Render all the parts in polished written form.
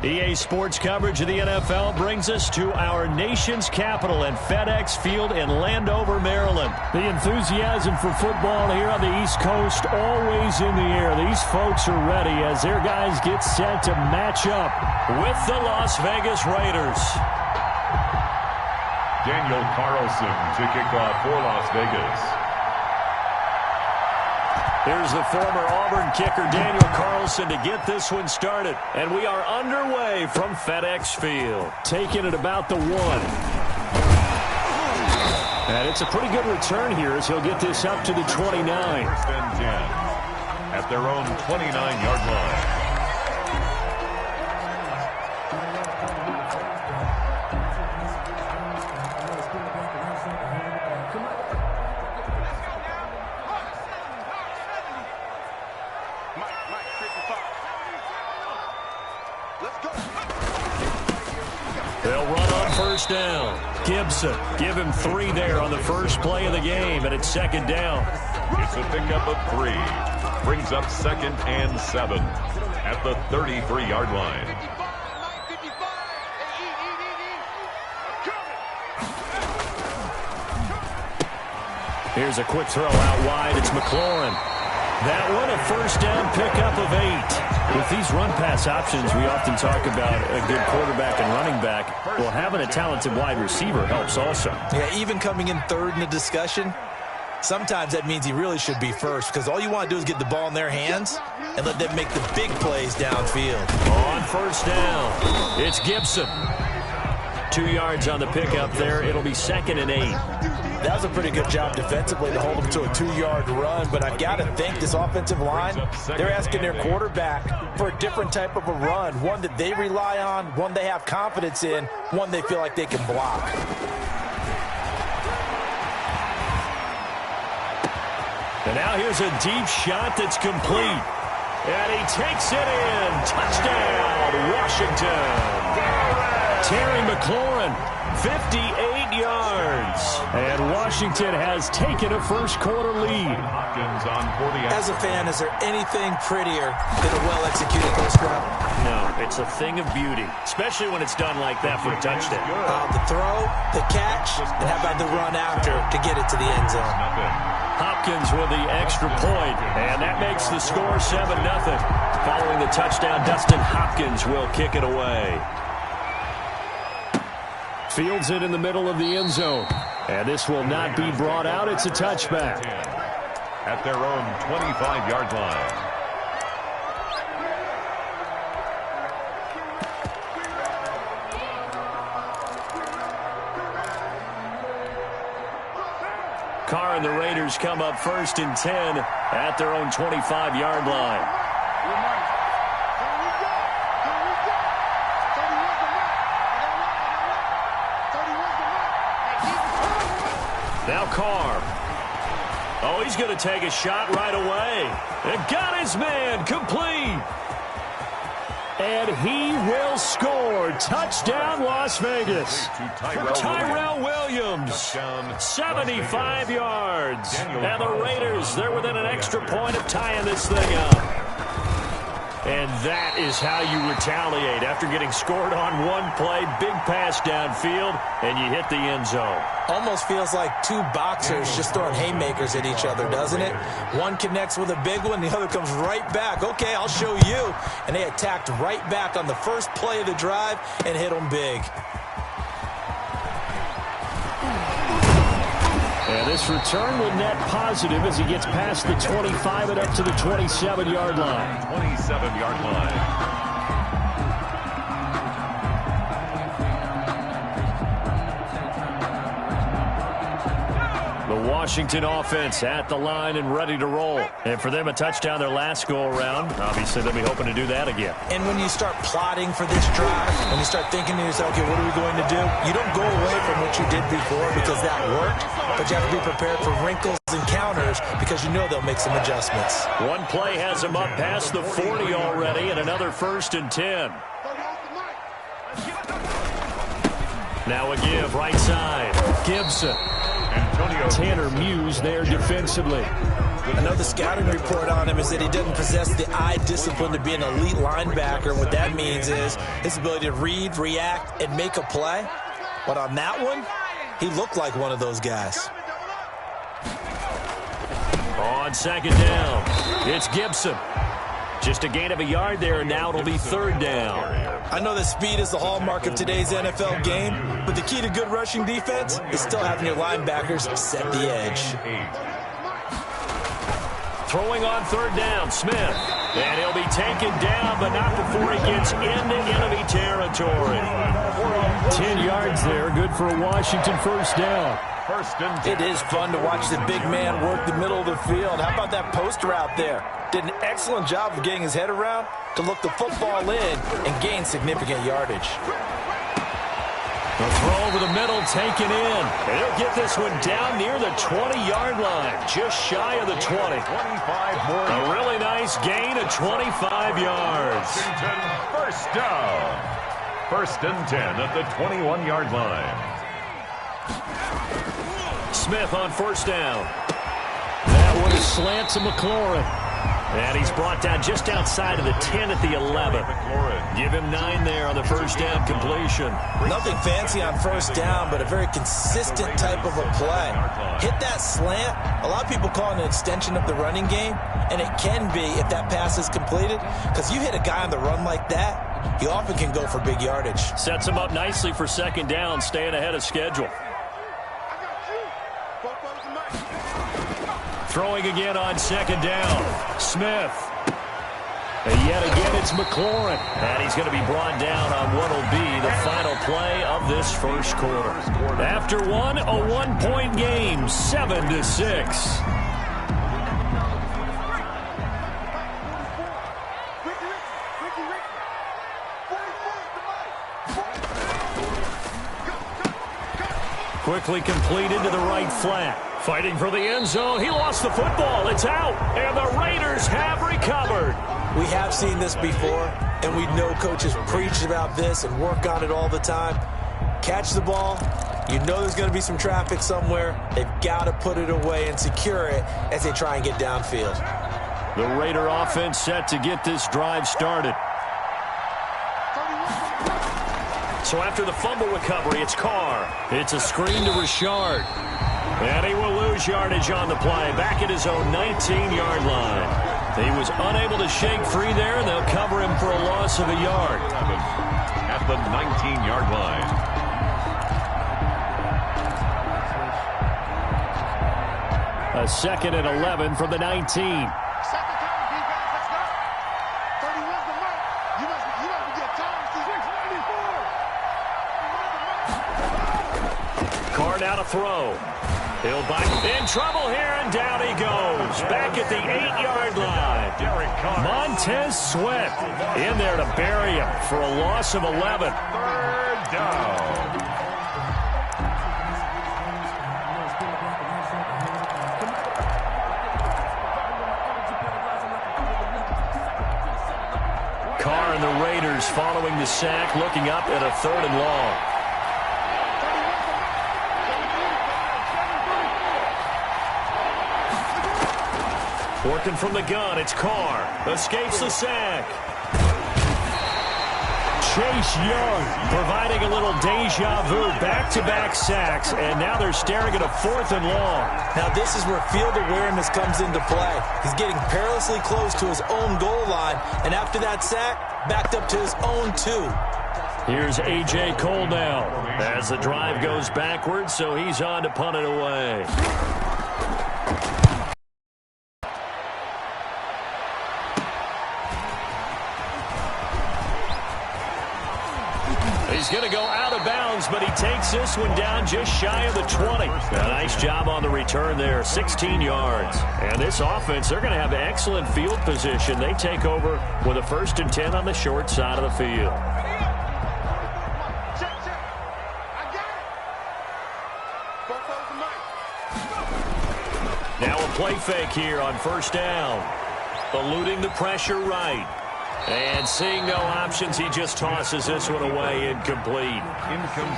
EA Sports coverage of the NFL brings us to our nation's capital and FedEx Field in Landover, Maryland. The enthusiasm for football here on the East Coast always in the air. These folks are ready as their guys get set to match up with the Las Vegas Raiders. Daniel Carlson to kick off for Las Vegas. Here's the former Auburn kicker Daniel Carlson to get this one started. And we are underway from FedEx Field. Taking it about the 1. And it's a pretty good return here as he'll get this up to the 29. First and 10 at their own 29-yard line. They'll run on first down. Gibson, give him 3 there on the first play of the game, and it's second down. It's a pickup of 3. Brings up 2nd and 7 at the 33-yard line. Here's a quick throw out wide. It's McLaurin. That one, a first down pickup of 8. With these run-pass options, we often talk about a good quarterback and running back. Well, having a talented wide receiver helps also. Yeah, even coming in third in the discussion, sometimes that means he really should be first because all you want to do is get the ball in their hands and let them make the big plays downfield. On first down, it's Gibson. 2 yards on the pickup there. It'll be 2nd and 8. That was a pretty good job defensively to hold them to a 2-yard run, but I've got to think this offensive line, they're asking their quarterback for a different type of a run, one that they rely on, one they have confidence in, one they feel like they can block. And now here's a deep shot that's complete. And he takes it in. Touchdown, Washington. Terry McLaurin, 58 yards. And Washington has taken a first-quarter lead. As a fan, is there anything prettier than a well-executed post route? No, it's a thing of beauty, especially when it's done like that for a touchdown. The throw, the catch, and how about the run after to get it to the end zone? Hopkins with the extra point, and that makes the score 7-0. Following the touchdown, Dustin Hopkins will kick it away. Fields it in the middle of the end zone. And this will not be brought out. It's a touchback. At their own 25-yard line. Carr and the Raiders come up 1st and 10 at their own 25-yard line. Now Carr. Oh, he's going to take a shot right away. And got his man complete. And he will score. Touchdown, Las Vegas. For Tyrell Williams. 75 yards. And the Raiders, they're within an extra point of tying this thing up. And that is how you retaliate after getting scored on one play. Big pass downfield, and you hit the end zone. Almost feels like two boxers just throwing haymakers at each other, doesn't it? One connects with a big one, the other comes right back. Okay, I'll show you. And they attacked right back on the first play of the drive and hit them big. And this return will net positive as he gets past the 25 and up to the 27-yard line. 27-yard line. The Washington offense at the line and ready to roll. And for them, a touchdown their last go-around. Obviously, they'll be hoping to do that again. And when you start plotting for this drive, when you start thinking to yourself, okay, what are we going to do? You don't go away from what you did before because that worked, but you have to be prepared for wrinkles and counters because you know they'll make some adjustments. One play has them up past the 40 already, and another 1st and 10. Now a give, right side. Gibson. Tanner Muse there defensively. I know the scouting report on him is that he doesn't possess the eye discipline to be an elite linebacker. What that means is his ability to read, react, and make a play. But on that one, he looked like one of those guys. On second down, it's Gibson. Just a gain of a yard there, and now it'll be third down. I know that speed is the hallmark of today's NFL game, but the key to good rushing defense is still having your linebackers set the edge. Throwing on third down, Smith. And he'll be taken down, but not before he gets into enemy territory. 10 yards there, good for a Washington first down. It is fun to watch the big man work the middle of the field. How about that post route there? Did an excellent job of getting his head around to look the football in and gain significant yardage. The throw over the middle taken in. And he'll get this one down near the 20-yard line, just shy of the 20. A really nice gain of 25 yards. First down. First and 10 at the 21-yard line. Smith on first down. That one is slant to McLaurin. And he's brought down just outside of the 10 at the 11. Give him 9 there on the first down completion. Nothing fancy on first down, but a very consistent type of a play. Hit that slant. A lot of people call it an extension of the running game, and it can be if that pass is completed, because you hit a guy on the run like that, he often can go for big yardage. Sets him up nicely for second down, staying ahead of schedule. Throwing again on second down. Smith. And yet again, it's McLaurin. And he's going to be brought down on what will be the final play of this first quarter. After one, a 1-point game, 7-6. Quickly completed to the right flat. Fighting for the end zone. He lost the football. It's out. And the Raiders have recovered. We have seen this before, and we know coaches preach about this and work on it all the time. Catch the ball. You know there's going to be some traffic somewhere. They've got to put it away and secure it as they try and get downfield. The Raider offense set to get this drive started. So after the fumble recovery, it's Carr. It's a screen to Richard. And he will lose yardage on the play, back at his own 19-yard line. He was unable to shake free there, and they'll cover him for a loss of a yard. At the 19-yard line. A second and 11 from the 19. Carr now to throw. He'll back in trouble here, and down he goes. Back at the 8-yard line. Montez Sweat in there to bury him for a loss of 11. Third down. Carr and the Raiders following the sack, looking up at a 3rd and long. Working from the gun, it's Carr. Escapes the sack. Chase Young providing a little deja vu. Back-to-back sacks, and now they're staring at a 4th and long. Now this is where field awareness comes into play. He's getting perilously close to his own goal line, and after that sack, backed up to his own 2. Here's A.J. Cole now as the drive goes backwards, so he's on to punt it away. He's going to go out of bounds, but he takes this one down just shy of the 20. A nice job on the return there, 16 yards. And this offense, they're going to have excellent field position. They take over with a 1st and 10 on the short side of the field. Now a play fake here on first down. Eluding the pressure right. And seeing no options, he just tosses this one away incomplete.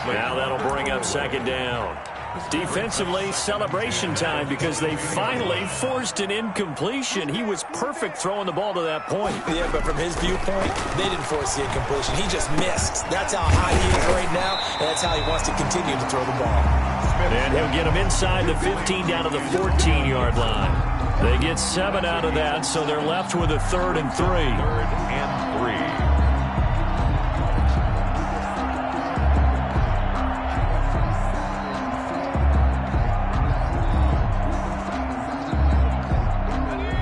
Now that'll bring up second down. Defensively, celebration time because they finally forced an incompletion. He was perfect throwing the ball to that point. Yeah, but from his viewpoint, they didn't force the incompletion. He just missed. That's how high he is right now, and that's how he wants to continue to throw the ball. And he'll get him inside the 15 down to the 14-yard line. They get 7 out of that, so they're left with a 3rd and 3. 3rd and 3.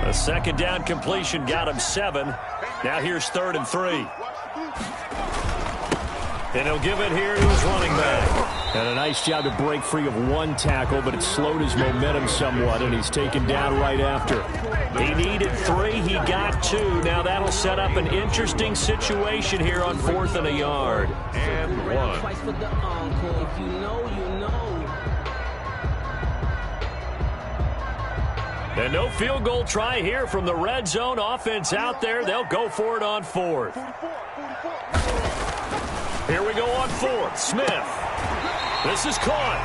A 2nd down completion got him 7. Now here's 3rd and 3. And he'll give it here to his running back. And a nice job to break free of 1 tackle, but it slowed his momentum somewhat, and he's taken down right after. He needed 3. He got 2. Now that'll set up an interesting situation here on 4th and a yard. And 1. And no field goal try here from the red zone. Offense out there. They'll go for it on 4th. Here we go on 4th. Smith. This is caught.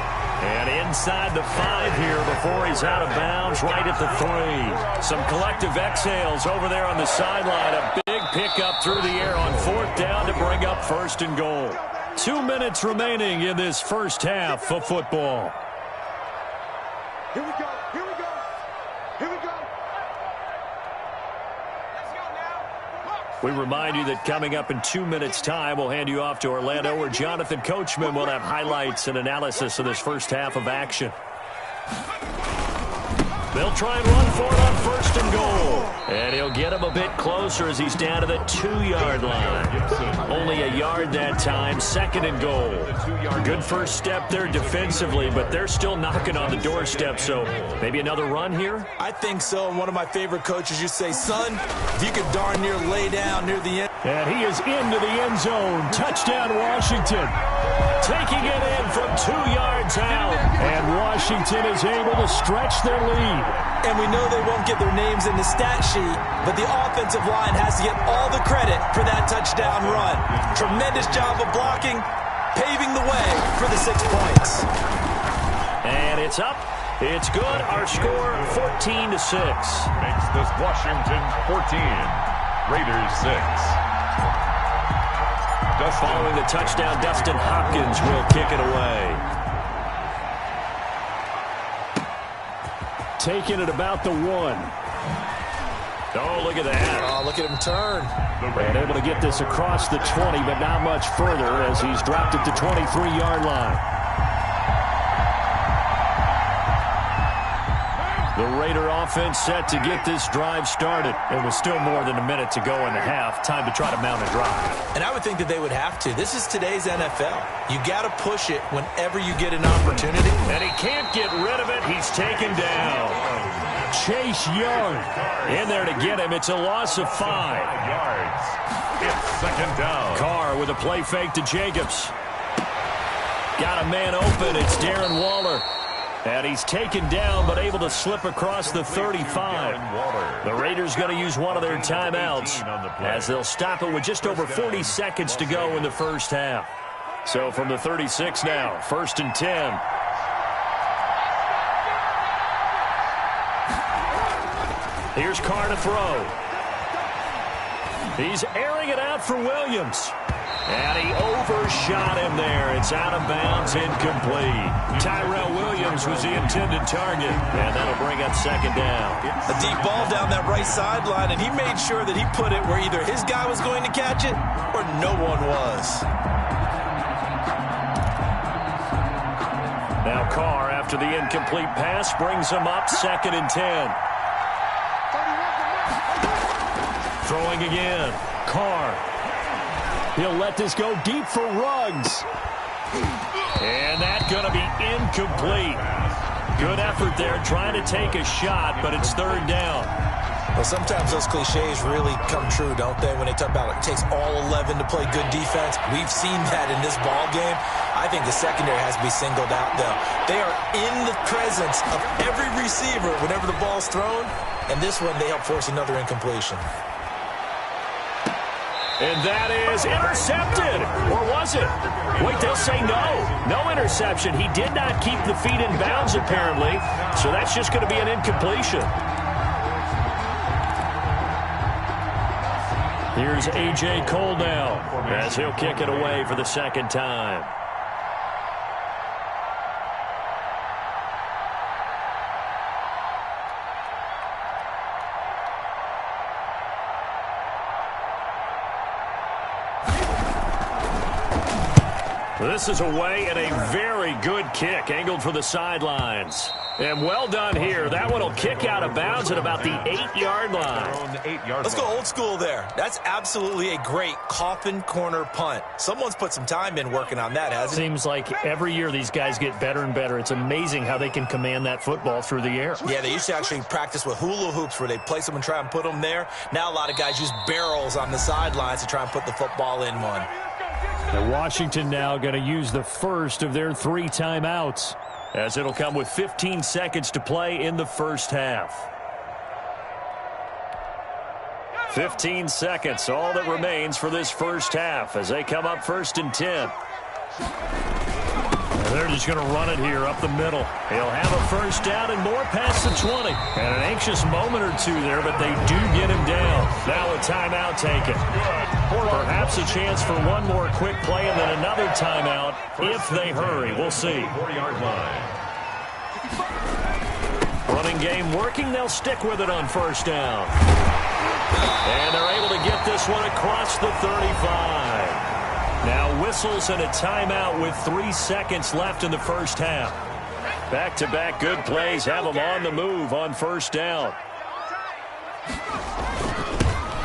And inside the 5 here before he's out of bounds, right at the 3. Some collective exhales over there on the sideline. A big pickup through the air on 4th down to bring up 1st and goal. 2 minutes remaining in this first half of football. Here we go. Here we go. Here we go. Let's go now. We remind you that coming up in 2 minutes' time, we'll hand you off to Orlando, where Jonathan Coachman will have highlights and analysis of this first half of action. They'll try and run for it on 1st and goal. And he'll get him a bit closer as he's down to the 2-yard line. Only a yard that time, 2nd and goal. Good first step there defensively, but they're still knocking on the doorstep, so maybe another run here? I think so. And one of my favorite coaches, you say, son, if you could darn near lay down near the end. And he is into the end zone. Touchdown, Washington. Taking it in from 2 yards out. And Washington is able to stretch their lead. And we know they won't get their names in the stat sheet, but the offensive line has to get all the credit for that touchdown run. Tremendous job of blocking, paving the way for the 6 points. And it's up. It's good. Our score, 14-6. Makes this Washington 14. Raiders 6. Following the touchdown, Dustin Hopkins will kick it away. Taking it about the 1. Oh, look at that. Oh, look at him turn. And able to get this across the 20, but not much further as he's dropped it to 23-yard line. The Raider offense set to get this drive started. It was still more than a minute to go in the half. Time to try to mount a drive. And I would think that they would have to. This is today's NFL. You got to push it whenever you get an opportunity. And he can't get rid of it. He's taken down. Chase Young in there to get him. It's a loss of 5 yards. It's 2nd down. Carr with a play fake to Jacobs. Got a man open. It's Darren Waller. And he's taken down, but able to slip across the 35. The Raiders going to use one of their timeouts as they'll stop it with just over 40 seconds to go in the first half. So from the 36 now, 1st and 10. Here's Carr to throw. He's airing it out for Williams. And he overshot him there. It's out of bounds, incomplete. Tyrell Williams was the intended target, and that'll bring up 2nd down. A deep ball down that right sideline, and he made sure that he put it where either his guy was going to catch it or no one was. Now Carr, after the incomplete pass, brings him up 2nd and 10. Throwing again. Carr. He'll let this go deep for Ruggs. And that's going to be incomplete. Good effort there, trying to take a shot, but it's 3rd down. Well, sometimes those cliches really come true, don't they, when they talk about it takes all 11 to play good defense. We've seen that in this ball game. I think the secondary has to be singled out, though. They are in the presence of every receiver whenever the ball's thrown, and this one they help force another incompletion. And that is intercepted. Or was it? Wait, they'll say no. No interception. He did not keep the feet in bounds, apparently. So that's just going to be an incompletion. Here's A.J. Cole now as he'll kick it away for the second time. This is away and a very good kick, angled for the sidelines. And well done here. That one will kick out of bounds at about the 8-yard line. Let's go old school there. That's absolutely a great coffin corner punt. Someone's put some time in working on that, hasn't it? Seems like every year these guys get better and better. It's amazing how they can command that football through the air. Yeah, they used to actually practice with hula hoops where they place them and try and put them there. Now a lot of guys use barrels on the sidelines to try and put the football in one. And Washington now going to use the first of their 3 timeouts, as it'll come with 15 seconds to play in the first half. 15 seconds, all that remains for this first half as they come up 1st and 10. They're just going to run it here up the middle. He'll have a first down and more past the 20. And an anxious moment or two there, but they do get him down. Now a timeout taken. Perhaps a chance for one more quick play and then another timeout if they hurry. We'll see. 4-yard line. Running game working. They'll stick with it on first down. And they're able to get this one across the 35. Now whistles and a timeout with 3 seconds left in the first half. Back-to-back good plays have them on the move on first down.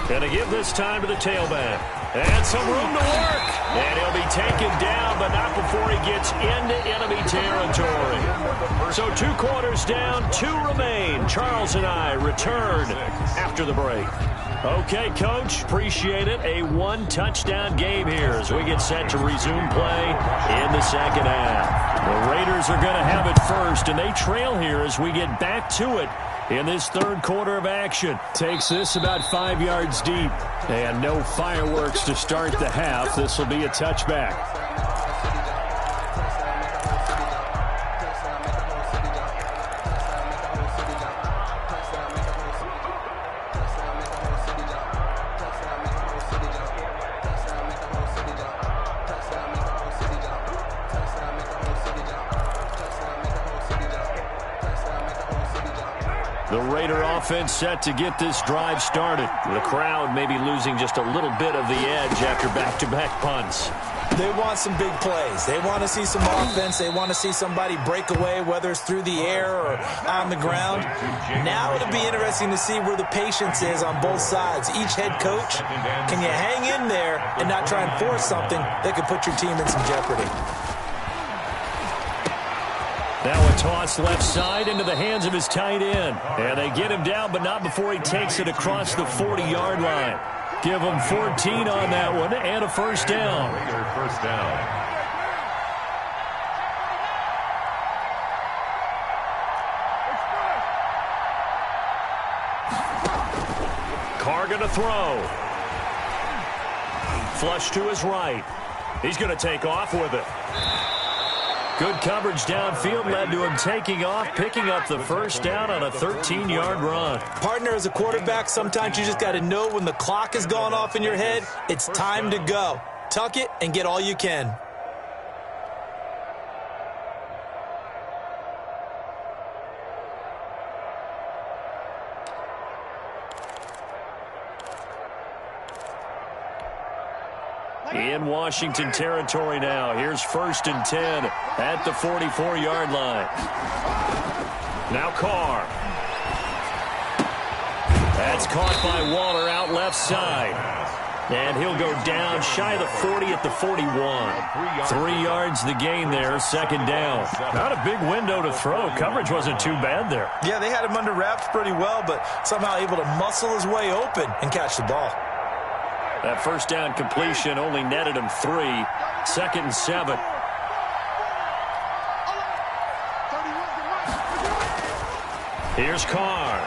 Going to give this time to the tailback. And some room to work. And he'll be taken down, but not before he gets into enemy territory. So 2 quarters down, 2 remain. Charles and I return after the break. Okay, Coach, appreciate it. A 1-touchdown game here as we get set to resume play in the second half. The Raiders are going to have it first, and they trail here as we get back to it in this third quarter of action. Takes this about 5 yards deep, and no fireworks to start the half. This will be a touchback. The Raider offense set to get this drive started. The crowd may be losing just a little bit of the edge after back-to-back punts. They want some big plays. They want to see some offense. They want to see somebody break away, whether it's through the air or on the ground. Now it'll be interesting to see where the patience is on both sides. Each head coach, can you hang in there and not try and force something that could put your team in some jeopardy? Now a toss left side into the hands of his tight end. And they get him down, but not before he takes it across the 40-yard line. Give him 14 on that one and a first down. First down. Carr going to throw. Flush to his right. He's going to take off with it. Good coverage downfield led to him taking off, picking up the first down on a 13-yard run. Partner, as a quarterback, sometimes you just got to know when the clock has gone off in your head, it's time to go. Tuck it and get all you can. In Washington territory now. Here's 1st and 10 at the 44-yard line. Now Carr. That's caught by Waller out left side. And he'll go down shy of the 40 at the 41. 3 yards the gain there, second down. Not a big window to throw. Coverage wasn't too bad there. Yeah, they had him under wraps pretty well, but somehow able to muscle his way open and catch the ball. That first down completion only netted him 3. 2nd and 7. Here's Carr.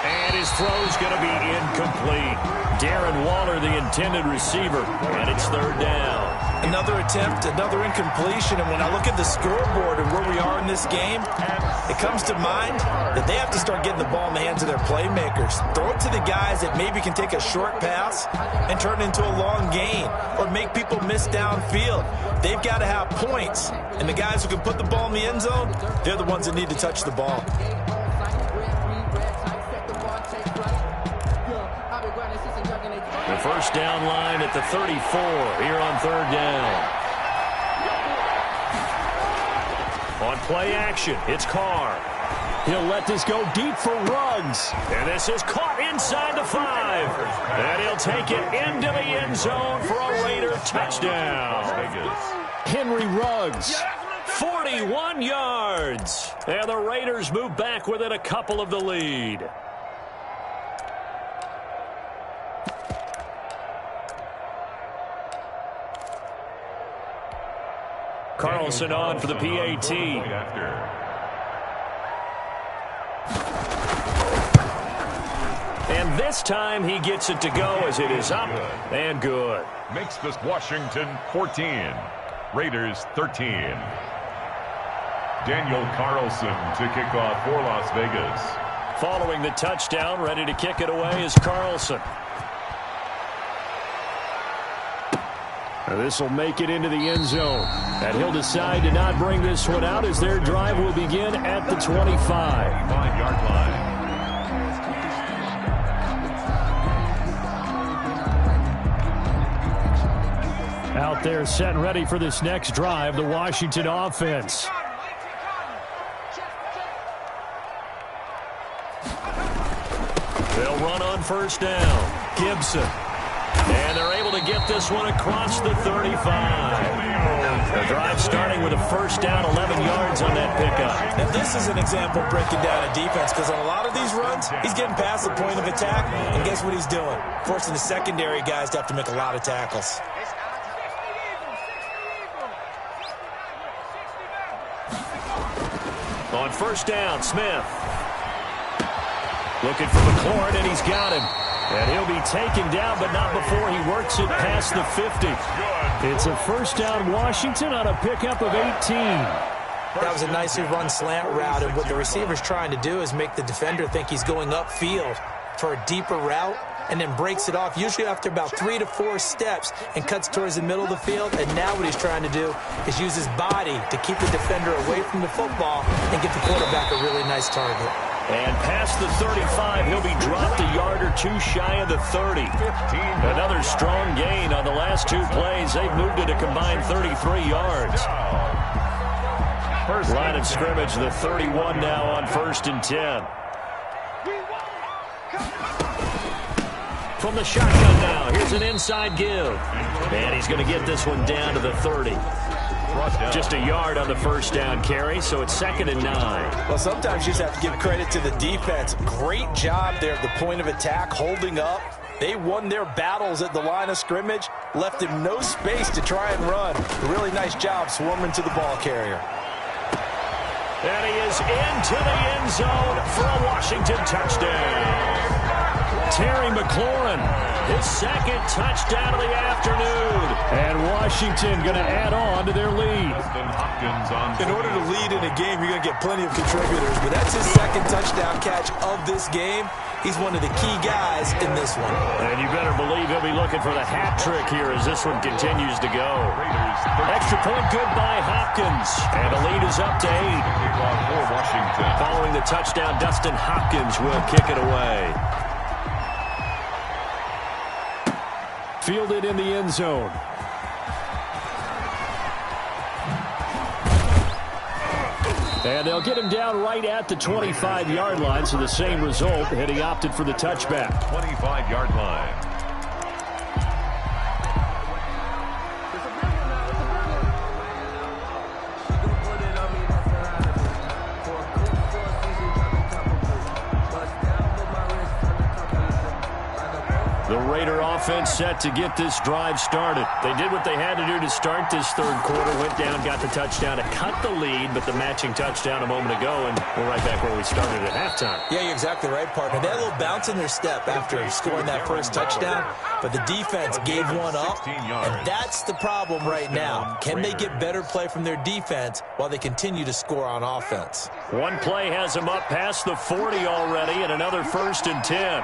And his throw's going to be incomplete. Darren Waller, the intended receiver, and it's third down. Another attempt, another incompletion, and when I look at the scoreboard and where we are in this game, it comes to mind that they have to start getting the ball in the hands of their playmakers. Throw it to the guys that maybe can take a short pass and turn it into a long gain or make people miss downfield. They've got to have points, and the guys who can put the ball in the end zone, they're the ones that need to touch the ball. The first down line at the 34 here on third down. On play action, it's Carr. He'll let this go deep for Ruggs. And this is caught inside the 5. And he'll take it into the end zone for a Raider touchdown. Henry Ruggs, 41 yards. And the Raiders move back within a couple of the lead. Carlson on for the PAT. And this time he gets it to go as it is up and good. Makes this Washington 14. Raiders 13. Daniel Carlson to kick off for Las Vegas. Following the touchdown, ready to kick it away is Carlson. This will make it into the end zone. And he'll decide to not bring this one out as their drive will begin at the 25. 5-yard line. Out there set and ready for this next drive, the Washington offense. They'll run on first down. Gibson. And they're able to get this one across the 35. The drive starting with a first down, 11 yards on that pickup. And this is an example of breaking down a defense, because on a lot of these runs, he's getting past the point of attack, and guess what he's doing? Forcing the secondary guys to have to make a lot of tackles. On first down, Smith. Looking for McLaurin, and he's got him. And he'll be taken down, but not before he works it past the 50. It's a first down Washington on a pickup of 18. That was a nicely run slant route, and what the receiver's trying to do is make the defender think he's going upfield for a deeper route, and then breaks it off, usually after about 3 to 4 steps, and cuts towards the middle of the field. And now what he's trying to do is use his body to keep the defender away from the football and get the quarterback a really nice target. And past the 35, he'll be dropped a yard or two shy of the 30. Another strong gain on the last 2 plays. They've moved it a combined 33 yards. Line of scrimmage, the 31 now on 1st and 10. From the shotgun now, here's an inside give. And he's going to get this one down to the 30. Just a yard on the first down carry, so it's 2nd and 9. Well, sometimes you just have to give credit to the defense. Great job there at the point of attack, holding up. They won their battles at the line of scrimmage, left him no space to try and run. A really nice job swarming to the ball carrier. And he is into the end zone for a Washington touchdown. Terry McLaurin, his 2nd touchdown of the afternoon. And Washington going to add on to their lead. In order to lead in a game, you're going to get plenty of contributors, but that's his 2nd touchdown catch of this game. He's one of the key guys in this one. And you better believe he'll be looking for the hat trick here as this one continues to go. Extra point good by Hopkins. And the lead is up to 8. Following the touchdown, Dustin Hopkins will kick it away. Fielded in the end zone. And they'll get him down right at the 25-yard line, so the same result, and he opted for the touchback. 25-yard line. The The Raider offense set to get this drive started. They did what they had to do to start this third quarter. Went down, got the touchdown to cut the lead, but the matching touchdown a moment ago, and we're right back where we started at halftime. Yeah, you're exactly right, partner. They had a little bounce in their step after scoring that first touchdown, but the defense gave one up, and that's the problem right now. Can they get better play from their defense while they continue to score on offense? One play has them up past the 40 already, and another 1st and 10.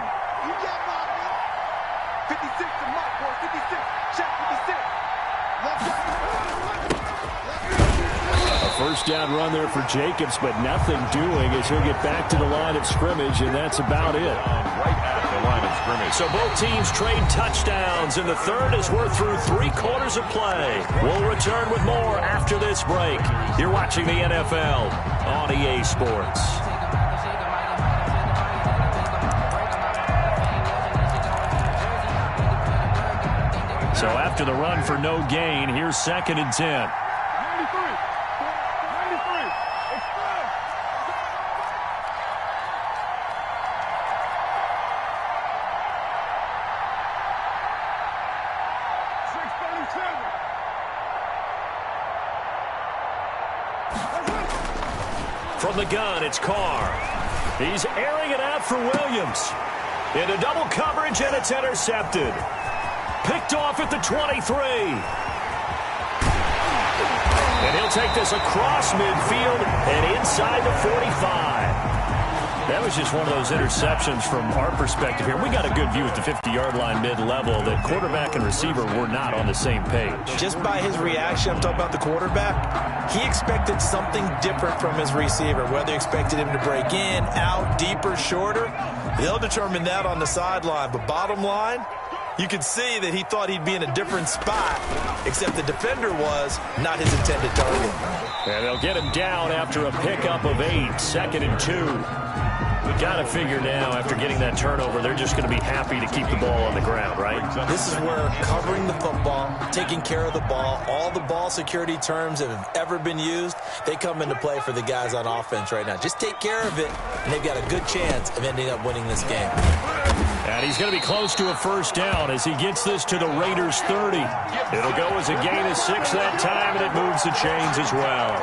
56 to Mike, boy. 56. Check 56. A first down run there for Jacobs, but nothing doing as he'll get back to the line of scrimmage, and that's about it. Right at the line of scrimmage. So both teams trade touchdowns, and the third as we're through 3 quarters of play. We'll return with more after this break. You're watching the NFL on EA Sports. So after the run for no gain, here's 2nd and 10. 93. 93. Express. 637. From the gun, it's Carr. He's airing it out for Williams. Into double coverage, and it's intercepted. Picked off at the 23. And he'll take this across midfield and inside the 45. That was just one of those interceptions from our perspective here. We got a good view at the 50-yard line mid-level that quarterback and receiver were not on the same page. Just by his reaction, I'm talking about the quarterback, he expected something different from his receiver, whether he expected him to break in, out, deeper, shorter. They'll determine that on the sideline. But bottom line, you could see that he thought he'd be in a different spot, except the defender was not his intended target. And they'll get him down after a pickup of 8, 2nd and 2. We got to figure now, after getting that turnover, they're just going to be happy to keep the ball on the ground, right? This is where covering the football, taking care of the ball, all the ball security terms that have ever been used, they come into play for the guys on offense right now. Just take care of it, and they've got a good chance of ending up winning this game. And he's going to be close to a first down as he gets this to the Raiders' 30. It'll go as a gain of 6 that time, and it moves the chains as well.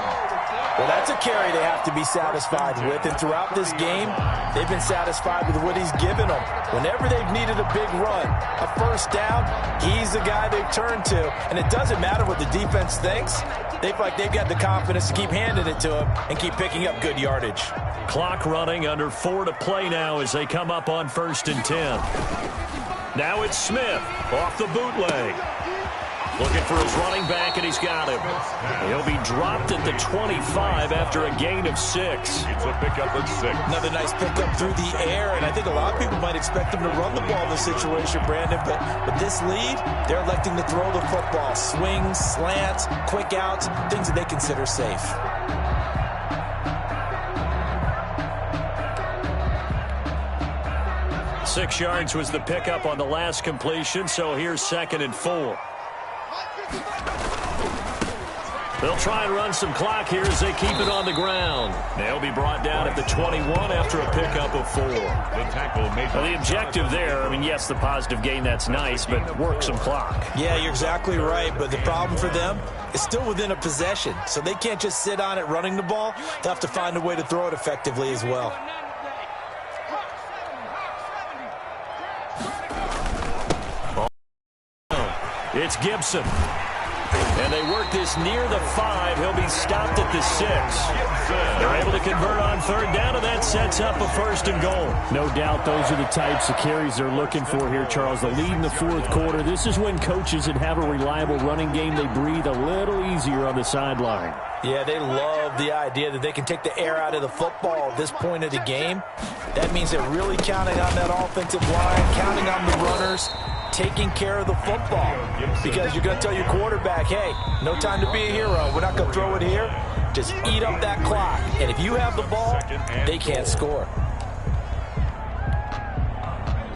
Well, that's a carry they have to be satisfied with, and throughout this game, they've been satisfied with what he's given them. Whenever they've needed a big run, a first down, he's the guy they've turned to, and it doesn't matter what the defense thinks. They feel like they've got the confidence to keep handing it to him and keep picking up good yardage. Clock running, under 4 to play now as they come up on 1st and 10. Now it's Smith off the bootleg. Looking for his running back, and he's got him. He'll be dropped at the 25 after a gain of 6. It's a pickup of 6. Another nice pickup through the air, and I think a lot of people might expect them to run the ball in this situation, Brandon, but with this lead, they're electing to throw the football. Swings, slants, quick outs, things that they consider safe. Six yards was the pickup on the last completion, so here's 2nd and 4. They'll try and run some clock here as they keep it on the ground. They'll be brought down at the 21 after a pickup of 4. The tackle made. Well, the objective there, I mean, yes, the positive gain, that's nice, but work some clock. Yeah, you're exactly right, but the problem for them is still within a possession, so they can't just sit on it running the ball. They'll have to find a way to throw it effectively as well. It's Gibson. And they work this near the 5. He'll be stopped at the 6. They're able to convert on 3rd down, and that sets up a 1st and goal. No doubt those are the types of carries they're looking for here, Charles. The lead in the 4th quarter. This is when coaches that have a reliable running game, they breathe a little easier on the sideline. Yeah, they love the idea that they can take the air out of the football at this point of the game. That means they're really counting on that offensive line, counting on the runners, taking care of the football, because you're going to tell your quarterback, hey, no time to be a hero. We're not going to throw it here. Just eat up that clock. And if you have the ball, they can't score.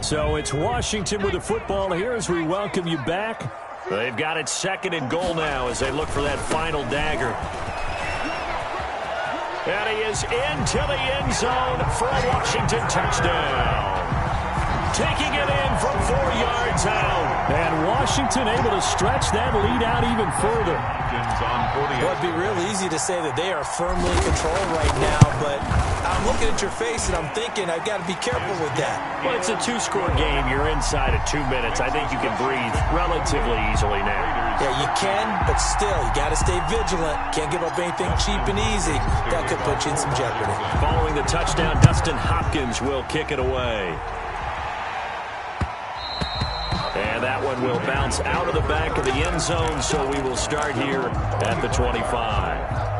So it's Washington with the football here as we welcome you back. They've got it 2nd and goal now as they look for that final dagger. And he is into the end zone for a Washington touchdown. taking it in from 4 yards out. And Washington able to stretch that lead out even further. Well, it'd be real easy to say that they are firmly controlled right now, but I'm looking at your face and I'm thinking I've got to be careful with that. Well, it's a 2-score game. You're inside of 2 minutes. I think you can breathe relatively easily now. Yeah, you can, but still, you got to stay vigilant. Can't give up anything cheap and easy. That could put you in some jeopardy. Following the touchdown, Dustin Hopkins will kick it away. And that one will bounce out of the back of the end zone, so we will start here at the 25.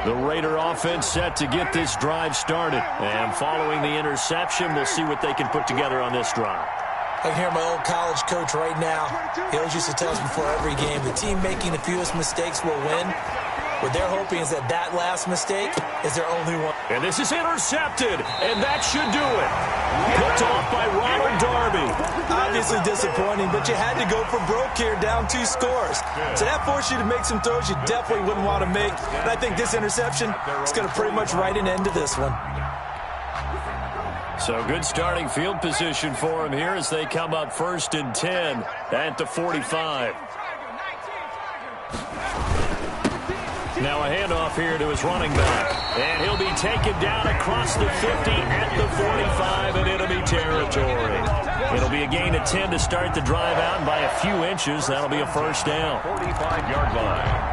The Raider offense set to get this drive started. And following the interception, we'll see what they can put together on this drive. I can hear my old college coach right now. He always used to tell us before every game, the team making the fewest mistakes will win. What they're hoping is that that last mistake is their only one. And this is intercepted, and that should do it. Picked off by Ronald Darby. Obviously disappointing, but you had to go for broke here, down 2 scores. So that forced you to make some throws you definitely wouldn't want to make. And I think this interception is going to pretty much write an end to this one. So good starting field position for him here as they come up 1st and 10 at the 45. Now a handoff here to his running back. And he'll be taken down across the 50 at the 45 and enemy territory. It'll be a gain of 10 to start the drive out, and by a few inches, that'll be a first down. 45-yard line.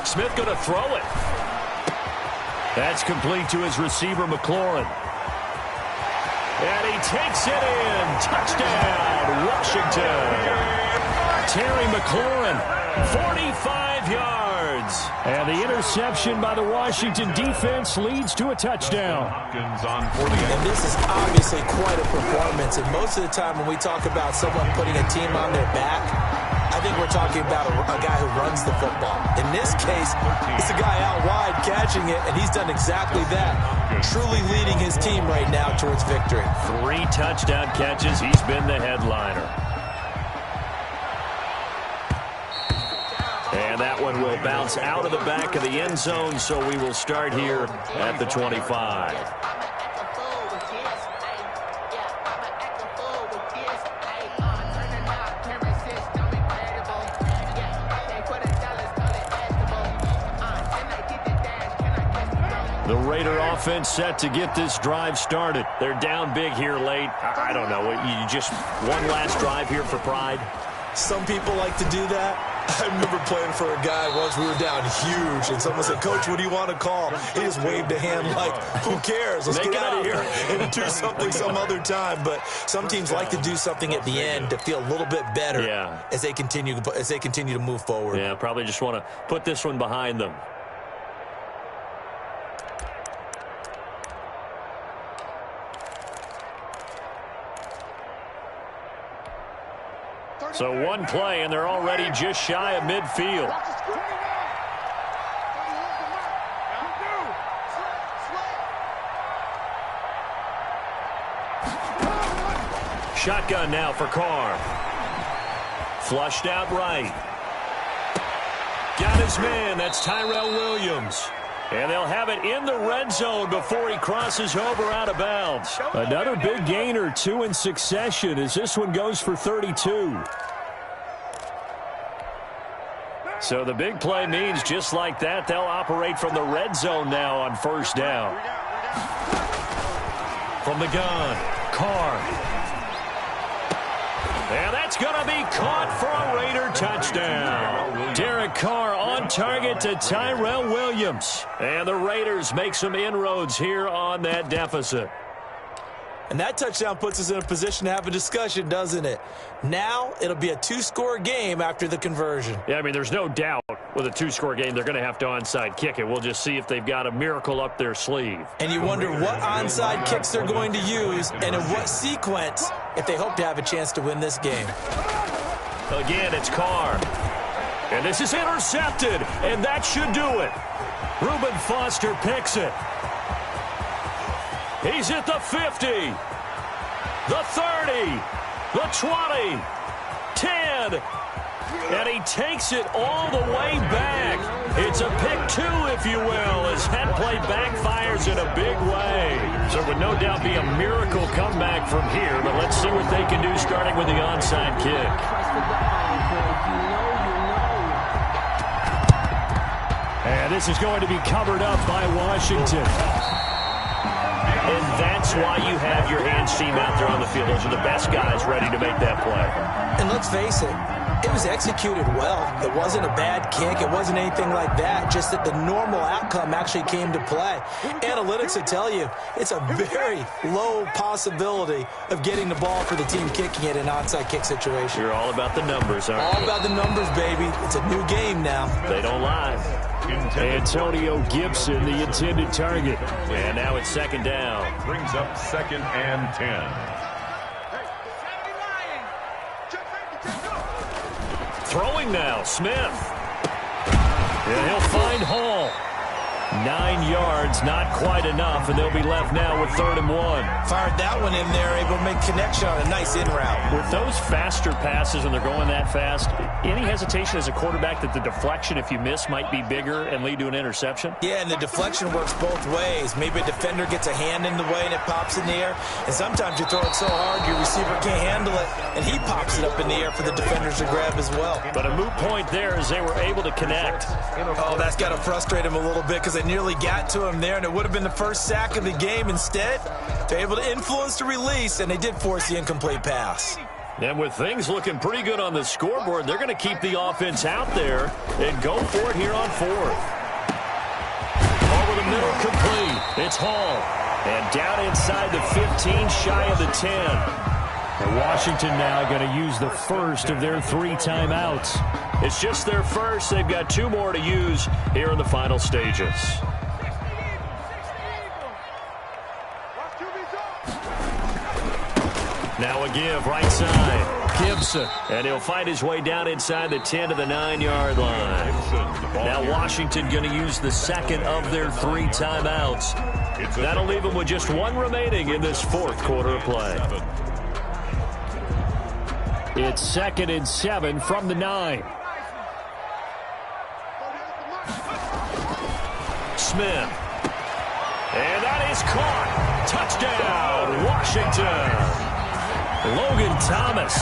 Smith going to throw it. That's complete to his receiver, McLaurin. And he takes it in. Touchdown, Washington. Terry McLaurin, 45 yards. And the interception by the Washington defense leads to a touchdown. And this is obviously quite a performance. And most of the time when we talk about someone putting a team on their back, I think we're talking about a guy who runs the football. In this case, it's a guy out wide catching it, and he's done exactly that. Truly leading his team right now towards victory. 3 touchdown catches. He's been the headliner. And that one will bounce out of the back of the end zone, so we will start here at the 25. The Raider offense set to get this drive started. They're down big here late. I don't know. You just one last drive here for pride? Some people like to do that. I remember playing for a guy once. We were down huge, and someone said, "Coach, what do you want to call?" He just waved a hand like, who cares? Let's get out of here and do something some other time. But some teams like to do something at the end to feel a little bit better as they continue to move forward. Yeah, probably just want to put this one behind them. So one play, and they're already just shy of midfield. Shotgun now for Carr. Flushed out right. Got his man. That's Tyrell Williams. And they'll have it in the red zone before he crosses over out of bounds. Another big gain or 2 in succession as this one goes for 32. So the big play means just like that, they'll operate from the red zone now on 1st down. From the gun, Carr. And that's going to be caught for a Raider touchdown. Derek Carr on target to Tyrell Williams. And the Raiders make some inroads here on that deficit. And that touchdown puts us in a position to have a discussion, doesn't it? Now it'll be a 2-score game after the conversion. Yeah, I mean, there's no doubt with a 2-score game they're going to have to onside kick it. We'll just see if they've got a miracle up their sleeve. And you wonder what onside kicks they're going to use and in what sequence if they hope to have a chance to win this game. Again, it's Carr. And this is intercepted, and that should do it. Reuben Foster picks it. He's at the 50, the 30, the 20, 10, and he takes it all the way back. It's a pick-2, if you will, as that play backfires in a big way. So it would no doubt be a miracle comeback from here, but let's see what they can do starting with the onside kick. And this is going to be covered up by Washington. And that's why you have your hands team out there on the field. Those are the best guys ready to make that play. And let's face it, it was executed well. It wasn't a bad kick. It wasn't anything like that. Just that the normal outcome actually came to play. Analytics will tell you it's a very low possibility of getting the ball for the team kicking it in an onside kick situation. You're all about the numbers, aren't you? All about the numbers, baby. It's a new game now. They don't lie. Antonio Gibson, the intended target. And now it's second down. Brings up 2nd and 10. Throwing now, Smith. And he'll find Hall. 9 yards, not quite enough, and they'll be left now with 3rd and 1. Fired that one in there, able to make connection on a nice in route. With those faster passes, when they're going that fast, any hesitation as a quarterback that the deflection, if you miss, might be bigger and lead to an interception? Yeah, and the deflection works both ways. Maybe a defender gets a hand in the way and it pops in the air, and sometimes you throw it so hard your receiver can't handle it, and he pops it up in the air for the defenders to grab as well. But a moot point there as they were able to connect. Oh, that's got to frustrate him a little bit because they nearly got to him there, and it would have been the first sack of the game. Instead, they're able to influence the release, and they did force the incomplete pass. And with things looking pretty good on the scoreboard, they're going to keep the offense out there and go for it here on 4th. Over the middle, complete. It's Hall. And down inside the 15, shy of the 10. And Washington now going to use the first of their 3 timeouts. It's just their first. They've got 2 more to use here in the final stages. Now a give, right side. Gibson. And he'll find his way down inside the 10 to the 9-yard line. Now Washington going to use the second of their 3 timeouts. That'll leave them with just 1 remaining in this 4th quarter of play. It's 2nd and 7 from the 9. Smith. And that is caught. Touchdown, Washington. Logan Thomas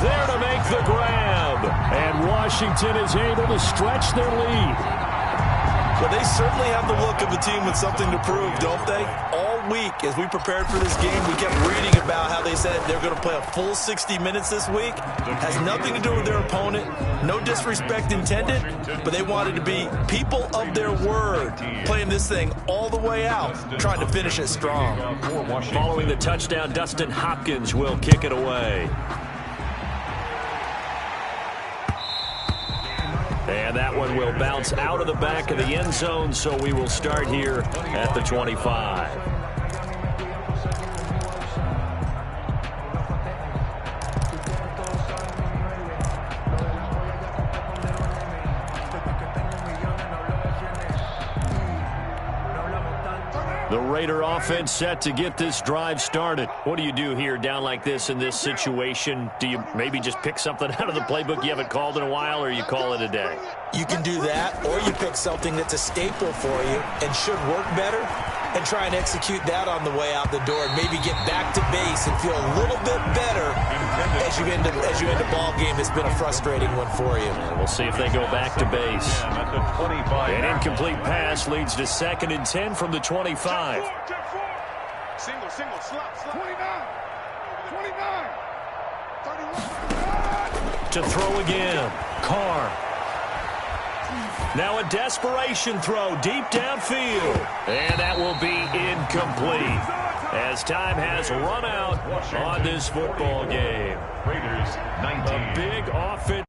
there to make the grab. And Washington is able to stretch their lead. Well, they certainly have the look of a team with something to prove, don't they? All week, as we prepared for this game, we kept reading about how they said they're going to play a full 60 minutes this week. Has nothing to do with their opponent. No disrespect intended, but they wanted to be people of their word, playing this thing all the way out, trying to finish it strong. Following the touchdown, Dustin Hopkins will kick it away. And that one will bounce out of the back of the end zone, so we will start here at the 25. The Raider offense set to get this drive started. What do you do here down like this in this situation? Do you maybe just pick something out of the playbook you haven't called in a while, or you call it a day? You can do that, or you pick something that's a staple for you and should work better and try and execute that on the way out the door and maybe get back to base and feel a little bit better as you end a ball game that's been a frustrating one for you. And we'll see if they go back to base. An incomplete pass leads to 2nd and 10 from the 25. Single, slot. 29, 31. To throw again. Carr. Now a desperation throw deep downfield. And that will be incomplete as time has run out on this football game. Raiders 19. A big offense.